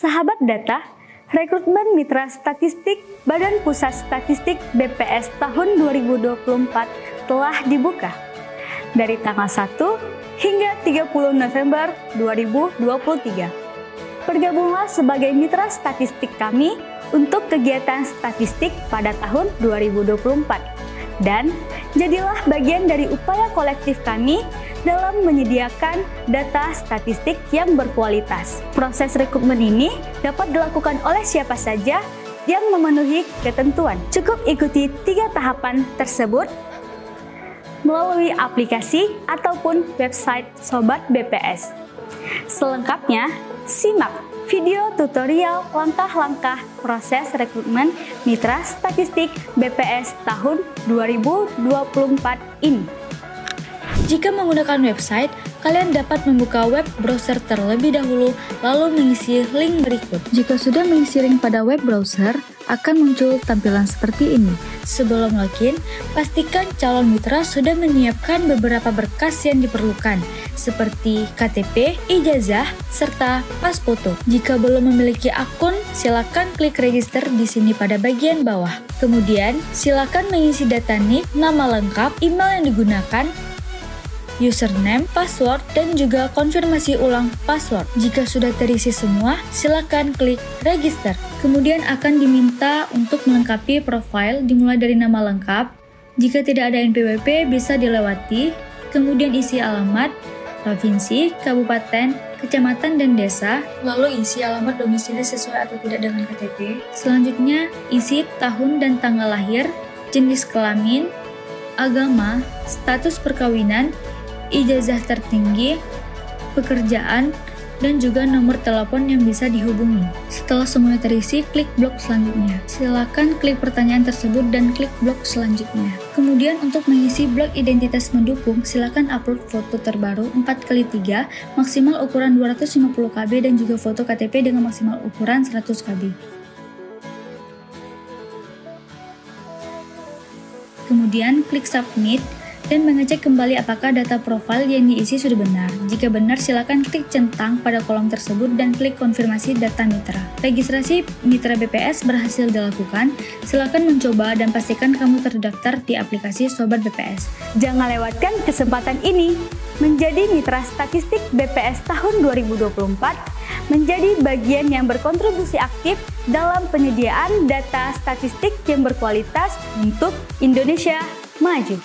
Sahabat data, rekrutmen mitra statistik Badan Pusat Statistik BPS tahun 2024 telah dibuka dari tanggal 1 hingga 30 November 2023. Bergabunglah sebagai mitra statistik kami untuk kegiatan statistik pada tahun 2024 dan jadilah bagian dari upaya kolektif kami dalam menyediakan data statistik yang berkualitas. Proses rekrutmen ini dapat dilakukan oleh siapa saja yang memenuhi ketentuan. Cukup ikuti 3 tahapan tersebut melalui aplikasi ataupun website Sobat BPS. Selengkapnya, simak video tutorial langkah-langkah proses rekrutmen mitra statistik BPS tahun 2024 ini. Jika menggunakan website, kalian dapat membuka web browser terlebih dahulu, lalu mengisi link berikut. Jika sudah mengisi link pada web browser, akan muncul tampilan seperti ini. Sebelum login, pastikan calon mitra sudah menyiapkan beberapa berkas yang diperlukan, seperti KTP, ijazah, serta pas foto. Jika belum memiliki akun, silakan klik register di sini pada bagian bawah. Kemudian, silakan mengisi data NIK, nama lengkap, email yang digunakan, username, password, dan juga konfirmasi ulang password. Jika sudah terisi semua, silakan klik register. Kemudian akan diminta untuk melengkapi profil dimulai dari nama lengkap. Jika tidak ada NPWP bisa dilewati. Kemudian isi alamat, provinsi, kabupaten, kecamatan, dan desa. Lalu isi alamat domisili sesuai atau tidak dengan KTP. Selanjutnya isi tahun dan tanggal lahir, jenis kelamin, agama, status perkawinan, ijazah tertinggi, pekerjaan, dan juga nomor telepon yang bisa dihubungi. Setelah semuanya terisi, klik blok selanjutnya. Silakan klik pertanyaan tersebut dan klik blok selanjutnya. Kemudian untuk mengisi blok identitas mendukung, silakan upload foto terbaru 4x3 maksimal ukuran 250 KB dan juga foto KTP dengan maksimal ukuran 100 KB. Kemudian klik submit dan mengecek kembali apakah data profil yang diisi sudah benar. Jika benar, silakan klik centang pada kolom tersebut dan klik konfirmasi data mitra. Registrasi mitra BPS berhasil dilakukan. Silakan mencoba dan pastikan kamu terdaftar di aplikasi Sobat BPS. Jangan lewatkan kesempatan ini menjadi mitra statistik BPS tahun 2024, menjadi bagian yang berkontribusi aktif dalam penyediaan data statistik yang berkualitas untuk Indonesia maju.